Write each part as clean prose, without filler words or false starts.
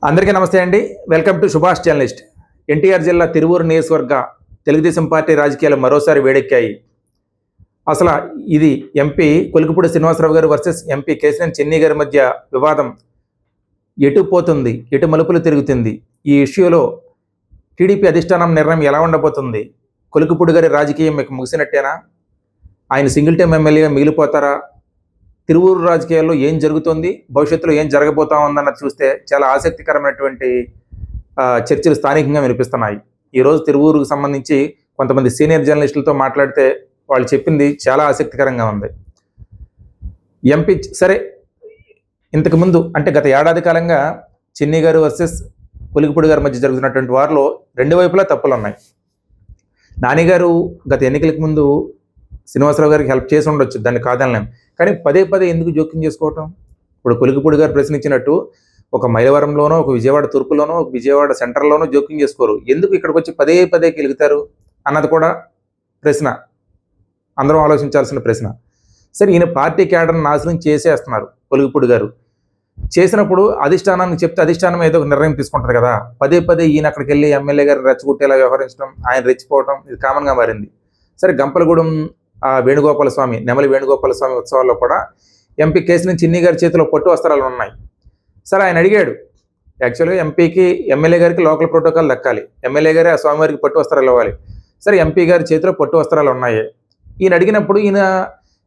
అందరికీ నమస్తే అండి. Welcome to Subhash journalist. NTR జిల్లా తిరువూరు నియోజకవర్గ తెలుగుదేశం పార్టీ రాజకీయాలు మరోసారి వేడెక్కాయి. అసలు ఇది ఎంపీ కొలికిపూడి శ్రీనివాసరావు గారు వర్సెస్ ఎంపీ కేశినేని చెన్నీ గారి మధ్య వివాదం ఎటు పోతుంది, ఎటు మలుపులు తిరుగుతుంది? ఈ ఇష్యూలో టీడీపీ అధిష్టానం నిర్ణయం ఎలా ఉండబోతుంది? కొలికిపూడి గారి రాజకీయం మీకు ముగిసినట్టేనా? ఆయన సింగిల్ టైం ఎమ్మెల్యేగా మిగిలిపోతారా? తిరువూరు రాజకీయాల్లో ఏం జరుగుతుంది, భవిష్యత్తులో ఏం జరగబోతా ఉందన్నది చూస్తే చాలా ఆసక్తికరమైనటువంటి చర్చలు స్థానికంగా వినిపిస్తున్నాయి. ఈరోజు తిరువూరుకు సంబంధించి కొంతమంది సీనియర్ జర్నలిస్టులతో మాట్లాడితే వాళ్ళు చెప్పింది చాలా ఆసక్తికరంగా ఉంది. ఎంపీ సరే, ఇంతకుముందు అంటే గత ఏడాది కాలంగా చెన్నీ గారు వర్సెస్ కొలికిపూడి గారి మధ్య జరుగుతున్నటువంటి వారిలో రెండు వైపులా తప్పులు ఉన్నాయి. నాని గారు గత ఎన్నికలకు ముందు శ్రీనివాసరావు గారికి హెల్ప్ చేసి ఉండొచ్చు, దాన్ని కాదనలేం. కానీ పదే పదే ఎందుకు జోక్యం చేసుకోవటం? ఇప్పుడు కొలికిపూడి గారు ప్రశ్నించినట్టు ఒక మైలవరంలోనో, ఒక విజయవాడ తూర్పులోనో, ఒక విజయవాడ సెంటర్లోనో జోక్యం చేసుకోరు. ఎందుకు ఇక్కడికి వచ్చి పదే పదే కెలుగుతారు అన్నది కూడా ప్రశ్న, అందరం ఆలోచించాల్సిన ప్రశ్న. సరే, ఈయన పార్టీ క్యాడర్ని నాశనం చేసేస్తున్నారు కొలికిపూడి గారు. చేసినప్పుడు అధిష్టానానికి చెప్తే అధిష్టానం ఏదో ఒక నిర్ణయం తీసుకుంటారు కదా. పదే పదే ఈయన అక్కడికి వెళ్ళి ఎమ్మెల్యే గారిని రెచ్చగొట్టేలా వ్యవహరించడం, ఆయన రెచ్చిపోవడం ఇది కామన్గా మారింది. సరే, గంపలగూడెం వేణుగోపాల స్వామి, నెమలి వేణుగోపాల స్వామి ఉత్సవాల్లో కూడా ఎంపీ కేశినేని చెన్నీ గారి చేతిలో పట్టు వస్త్రాలు ఉన్నాయి. సరే, ఆయన అడిగాడు, యాక్చువల్గా ఎంపీకి ఎమ్మెల్యే గారికి లోకల్ ప్రోటోకాల్ దక్కాలి, ఎమ్మెల్యే గారి ఆ స్వామివారికి పట్టు వస్త్రాలు ఇవ్వాలి. సరే, ఎంపీ గారి చేతిలో పట్టు వస్త్రాలు ఉన్నాయి. ఈయన అడిగినప్పుడు ఈయన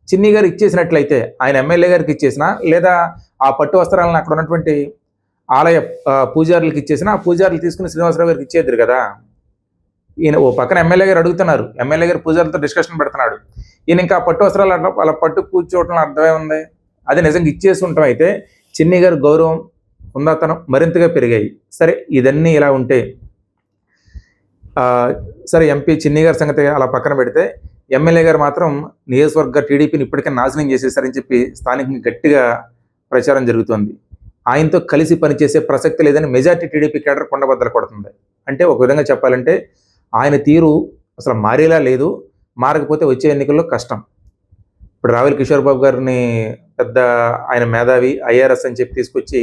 చెన్నీ గారు ఇచ్చేసినట్లయితే ఆయన ఎమ్మెల్యే గారికి ఇచ్చేసినా, లేదా ఆ పట్టు వస్త్రాలను అక్కడ ఉన్నటువంటి ఆలయ పూజారులకు ఇచ్చేసినా, ఆ పూజారులు తీసుకుని శ్రీనివాసరావు గారికి ఇచ్చేద్దరు కదా. ఈయన ఓ పక్కన ఎమ్మెల్యే గారు అడుగుతున్నారు, ఎమ్మెల్యే గారు పూజారులతో డిస్కషన్ పెడుతున్నాడు. ఈయన ఇంకా పట్టు వస్త్రాలు అలా పట్టు కూర్చోవటంలో అర్థమే ఉంది. అది నిజంగా ఇచ్చేసి ఉంటాం అయితే చెన్నీ గారి గౌరవం, హుందాతనం మరింతగా పెరిగాయి. సరే, ఇదన్నీ ఇలా ఉంటే సరే, ఎంపీ చెన్నీ గారి సంగతి అలా పక్కన పెడితే ఎమ్మెల్యే గారు మాత్రం నియోజకవర్గ టీడీపీని ఇప్పటికే నాశనం చేసేసారని చెప్పి స్థానికంగా గట్టిగా ప్రచారం జరుగుతోంది. ఆయనతో కలిసి పనిచేసే ప్రసక్తి లేదని మెజార్టీ టీడీపీ కేడర్ కొండబద్దలు కొడుతుంది. అంటే ఒక విధంగా చెప్పాలంటే ఆయన తీరు అసలు మారేలా లేదు, మారకపోతే వచ్చే ఎన్నికల్లో కష్టం. ఇప్పుడు రావుల కిషోర్ బాబు గారిని పెద్ద ఆయన మేధావి ఐఆర్ఎస్ అని చెప్పి తీసుకొచ్చి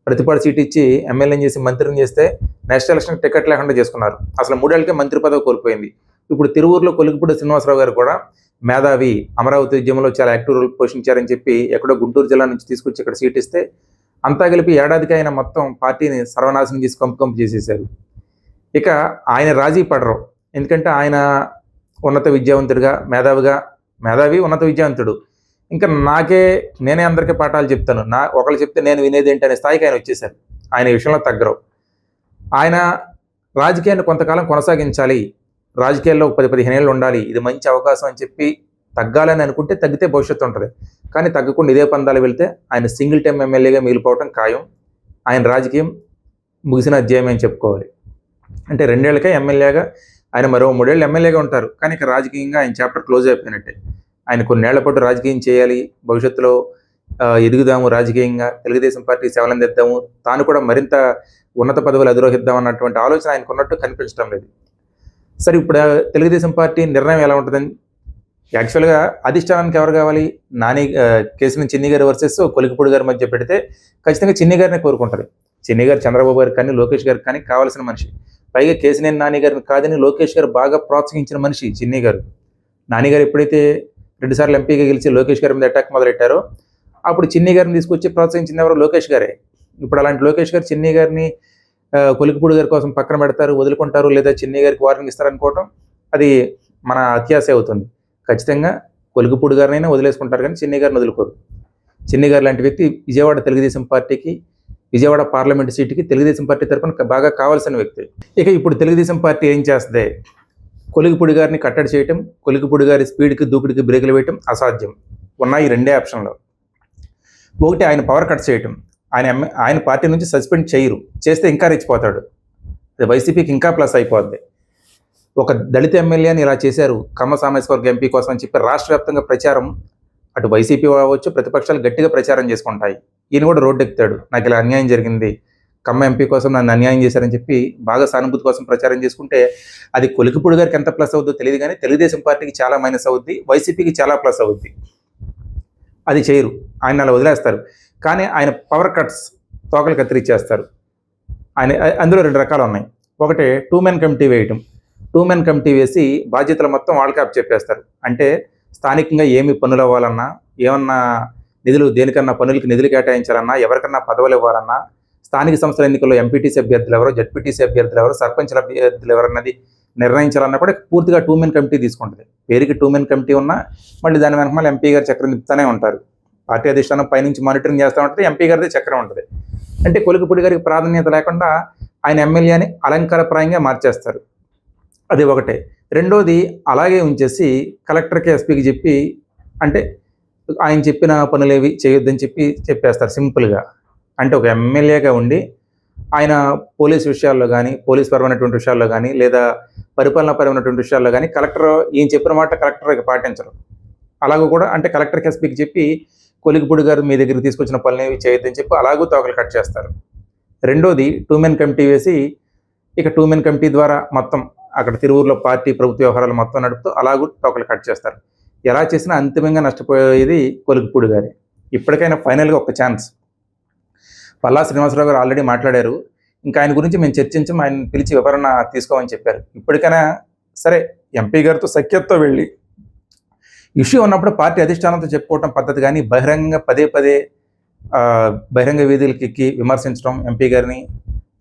ప్రతిపాడు సీట్ ఇచ్చి ఎమ్మెల్యేని చేసి మంత్రిని చేస్తే నెక్స్ట్ ఎలక్షన్ టికెట్ లేకుండా చేసుకున్నారు. అసలు 3 ఏళ్ళకే మంత్రి పదవి కోల్పోయింది. ఇప్పుడు తిరువూరులో కొలికిపూడి శ్రీనివాసరావు గారు కూడా మేధావి, అమరావతి ఉద్యమంలో చాలా యాక్టివ్ రోల్ పోషించారని చెప్పి ఎక్కడో గుంటూరు జిల్లా నుంచి తీసుకొచ్చి ఇక్కడ సీట్ ఇస్తే అంతా కలిపి ఏడాదికి ఆయన మొత్తం పార్టీని సర్వనాశనం చేసి కంపు చేసేశారు. ఇక ఆయన రాజీ పడరు, ఎందుకంటే ఆయన ఉన్నత విద్యావంతుడిగా, మేధావి ఉన్నత విద్యావంతుడు. ఇంకా నేనే అందరికీ పాఠాలు చెప్తాను, ఒకళ్ళు చెప్తే నేను వినేది ఏంటి అనే స్థాయికి ఆయన వచ్చేసారు. ఆయన ఈ విషయంలో తగ్గరు. ఆయన రాజకీయాన్ని కొంతకాలం కొనసాగించాలి, రాజకీయాల్లో 10-15 ఏళ్ళు ఉండాలి, ఇది మంచి అవకాశం అని చెప్పి తగ్గాలని అనుకుంటే తగ్గితే భవిష్యత్తు ఉంటుంది. కానీ తగ్గకుండా ఇదే పందాలు వెళ్తే ఆయన సింగిల్ టైం ఎమ్మెల్యేగా మిగిలిపోవటం ఖాయం. ఆయన రాజకీయం ముగిసిన అధ్యాయం అని చెప్పుకోవాలి. అంటే 2 ఏళ్ళకే ఎమ్మెల్యేగా ఆయన మరో 3 ఏళ్ళు ఎమ్మెల్యేగా ఉంటారు. కానీ ఇక రాజకీయంగా ఆయన చాప్టర్ క్లోజ్ అయిపోయినట్టే. ఆయన కొన్నేళ్ల పాటు రాజకీయం చేయాలి, భవిష్యత్తులో ఎదుగుదాము, రాజకీయంగా తెలుగుదేశం పార్టీ సేవలందిద్దాము, తాను కూడా మరింత ఉన్నత పదవులు అధిరోహిద్దాం అన్నటువంటి ఆలోచన ఆయనకు ఉన్నట్టు కనిపించడం లేదు. సరే, ఇప్పుడు తెలుగుదేశం పార్టీ నిర్ణయం ఎలా ఉంటుందని యాక్చువల్గా అధిష్టానానికి ఎవరు కావాలి? కేశినేని చెన్నీ గారి వర్సెస్ కొలికిపూడి గారి మధ్య పెడితే ఖచ్చితంగా చెన్నీ గారినే కోరుకుంటారు. చెన్నీ గారు చంద్రబాబు గారికి కానీ లోకేష్ గారికి కానీ కావాల్సిన మనిషి. పైగా కేశినేని నాని గారిని కాదని లోకేష్ గారు బాగా ప్రోత్సహించిన మనిషి చెన్నీ గారు. నాని గారు ఎప్పుడైతే 2 సార్లు ఎంపీగా గెలిచి లోకేష్ గారి మీద అటాక్ మొదలెట్టారో అప్పుడు చెన్నీ గారిని తీసుకొచ్చి ప్రోత్సహించింది ఎవరు? లోకేష్ గారే. ఇప్పుడు అలాంటి లోకేష్ గారు చెన్నీ గారిని కొలికిపూడి గారి కోసం పక్కన పెడతారు, వదులుకుంటారు, లేదా చెన్నీ గారికి వార్నింగ్ ఇస్తారనుకోవటం అది మన అత్యాశ అవుతుంది. ఖచ్చితంగా కొలికిపూడి గారినైనా వదిలేసుకుంటారు, కానీ చెన్నీ గారిని వదులుకోరు. చెన్నీ గారు లాంటి వ్యక్తి విజయవాడ తెలుగుదేశం పార్టీకి, విజయవాడ పార్లమెంటు సీటుకి తెలుగుదేశం పార్టీ తరఫున బాగా కావాల్సిన వ్యక్తి. ఇక ఇప్పుడు తెలుగుదేశం పార్టీ ఏం చేస్తుంది? కొలికిపూడి గారిని కట్టడి చేయటం, కొలికిపూడి గారి స్పీడ్కి దూకుడికి బ్రేకులు వేయటం అసాధ్యం. ఉన్నాయి 2 ఆప్షన్లు. ఒకటి, ఆయన పవర్ కట్ చేయటం. ఆయన పార్టీ నుంచి సస్పెండ్ చేయరు, చేస్తే ఇంకా రెచ్చిపోతాడు, అది వైసీపీకి ఇంకా ప్లస్ అయిపోద్ది. ఒక దళిత ఎమ్మెల్యేని ఇలా చేశారు కమ్మ సామాజిక వర్గ ఎంపీ కోసం అని చెప్పి రాష్ట్ర వ్యాప్తంగా ప్రచారం, అటు వైసీపీ అవ్వచ్చు, ప్రతిపక్షాలు గట్టిగా ప్రచారం చేసుకుంటాయి. ఈయన కూడా రోడ్డు ఎక్కుతాడు, నాకు ఇలా అన్యాయం జరిగింది, కమ్మ ఎంపీ కోసం నన్ను అన్యాయం చేశారని చెప్పి బాగా సానుభూతి కోసం ప్రచారం చేసుకుంటే అది కొలికిపూడి గారికి ఎంత ప్లస్ అవుద్దో తెలియదు, కానీ తెలుగుదేశం పార్టీకి చాలా మైనస్ అవుద్ది, వైసీపీకి చాలా ప్లస్ అవుద్ది. అది చేయరు, ఆయన అలా వదిలేస్తారు. కానీ ఆయన పవర్ కట్స్ తోకలు కత్తిరించేస్తారు. అందులో 2 రకాలు ఉన్నాయి. ఒకటి 2 మెన్ కమిటీ వేయటం. 2 మెన్ కమిటీ వేసి బాధ్యతలు మొత్తం వాళ్ళకే అప్పచెప్పేస్తారు. అంటే స్థానికంగా ఏమి పనులవ్వాలన్నా, ఏమన్నా దేనికన్నా పనులకి నిధులు కేటాయించాలన్నా, ఎవరికన్నా పదవులు ఇవ్వాలన్నా, స్థానిక సంస్థల ఎన్నికల్లో ఎంపీటీసీ అభ్యర్థులు ఎవరో, జడ్పీటీసీ అభ్యర్థులు ఎవరో, సర్పంచ్ల అభ్యర్థులు ఎవరన్నది నిర్ణయించాలన్నా కూడా పూర్తిగా 2 మెన్ కమిటీ తీసుకుంటుంది. పేరుకి 2 మెన్ కమిటీ ఉన్నా మళ్ళీ దాని వెనకమాల ఎంపీ గారు చక్రం తిప్పుతూనే ఉంటారు. పార్టీ అధిష్టానం పైనుంచి మానిటరింగ్ చేస్తూ ఉంటుంది, ఎంపీ గారిదే చక్రం ఉంటుంది. అంటే కొలికిపూడి గారికి ప్రాధాన్యత లేకుండా ఆయన ఎమ్మెల్యేని అలంకారప్రాయంగా మార్చేస్తారు. అది ఒకటే. రెండోది అలాగే ఉంచేసి కలెక్టర్కి, ఎస్పీకి చెప్పి, అంటే ఆయన చెప్పిన పనులేవి చేయొద్దని చెప్పేస్తారు సింపుల్గా. అంటే ఒక ఎమ్మెల్యేగా ఉండి ఆయన పోలీస్ విషయాల్లో కానీ, పోలీస్ పరమైనటువంటి విషయాల్లో కానీ, లేదా పరిపాలనాపరమైనటువంటి విషయాల్లో కానీ కలెక్టర్ ఈయన చెప్పిన మాట కలెక్టర్ పాటించరు. అలాగూ కూడా అంటే కలెక్టర్కి, ఎస్పీకి చెప్పి కొలికిపూడి గారు మీ దగ్గరికి తీసుకొచ్చిన పనులేవి చేయొద్దని చెప్పి అలాగూ తోకలు కట్ చేస్తారు. రెండోది 2 మెన్ కమిటీ వేసి ఇక 2 మెన్ కమిటీ ద్వారా మొత్తం అక్కడ తిరువూరులో పార్టీ ప్రభుత్వ వ్యవహారాలు మొత్తం నడుపుతూ అలాగూ తోకలు కట్ చేస్తారు. ఎలా చేసినా అంతిమంగా నష్టపోయేది కొలికిపూడి గారే. ఇప్పటికైనా ఫైనల్గా ఒక ఛాన్స్. పల్లా శ్రీనివాసరావు గారు ఆల్రెడీ మాట్లాడారు. ఇంకా ఆయన గురించి మేము చర్చించాం, ఆయన పిలిచి వివరణ తీసుకోమని చెప్పారు. ఇప్పటికైనా సరే ఎంపీ గారితో సఖ్యతతో వెళ్ళి ఇష్యూ ఉన్నప్పుడు పార్టీ అధిష్టానంతో చెప్పుకోవటం పద్ధతి, కానీ బహిరంగంగా పదే పదే బహిరంగ వీధులకి ఎక్కి విమర్శించడం ఎంపీ గారిని.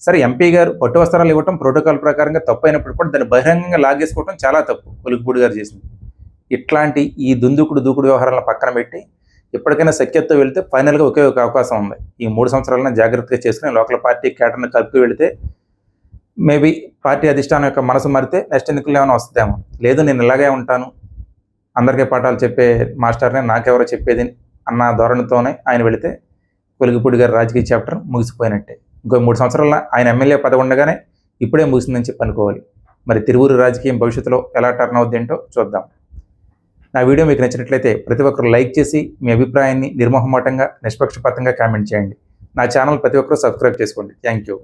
సరే ఎంపీ గారు పట్టు వస్త్రాలు ఇవ్వటం ప్రోటోకాల్ ప్రకారంగా తప్పు అయినప్పుడు కూడా దాన్ని బహిరంగంగా లాగేసుకోవడం చాలా తప్పు కొలికిపూడి గారు చేసింది. ఇట్లాంటి ఈ దూకుడు వ్యవహారాలను పక్కన పెట్టి ఎప్పటికైనా సఖ్యతతో వెళితే ఫైనల్గా ఒకే ఒక అవకాశం ఉంది. ఈ 3 సంవత్సరాలను జాగ్రత్తగా చేసుకుని లోకల్ పార్టీ కేటర్ని కలుపుకు వెళితే మేబీ పార్టీ అధిష్టానం యొక్క మనసు మారితే నెక్స్ట్ ఎన్నికలు ఏమైనా వస్తుందేమో. లేదు నేను ఇలాగే ఉంటాను, అందరికీ పాఠాలు చెప్పే మాస్టర్నే నాకెవరో చెప్పేది అన్న ధోరణితోనే ఆయన వెళితే కొలికిపూడి గారి రాజకీయ చాప్టర్ ముగిసిపోయినట్టే. ఇంకో 3 సంవత్సరాల ఆయన ఎమ్మెల్యే పదవి ఉండగానే ఇప్పుడే ముగిసిందని చెప్పి అనుకోవాలి. మరి తిరువూరు రాజకీయం భవిష్యత్తులో ఎలా టర్న్ అవుద్ది ఏంటో చూద్దాం. నా వీడియో మీకు నచ్చినట్లయితే ప్రతి ఒక్కరు లైక్ చేసి మీ అభిప్రాయాన్ని నిర్మోహమాటంగా, నిష్పక్షపాతంగా కామెంట్ చేయండి. నా ఛానల్ ప్రతి ఒక్కరూ సబ్స్క్రైబ్ చేసుకోండి. Thank you.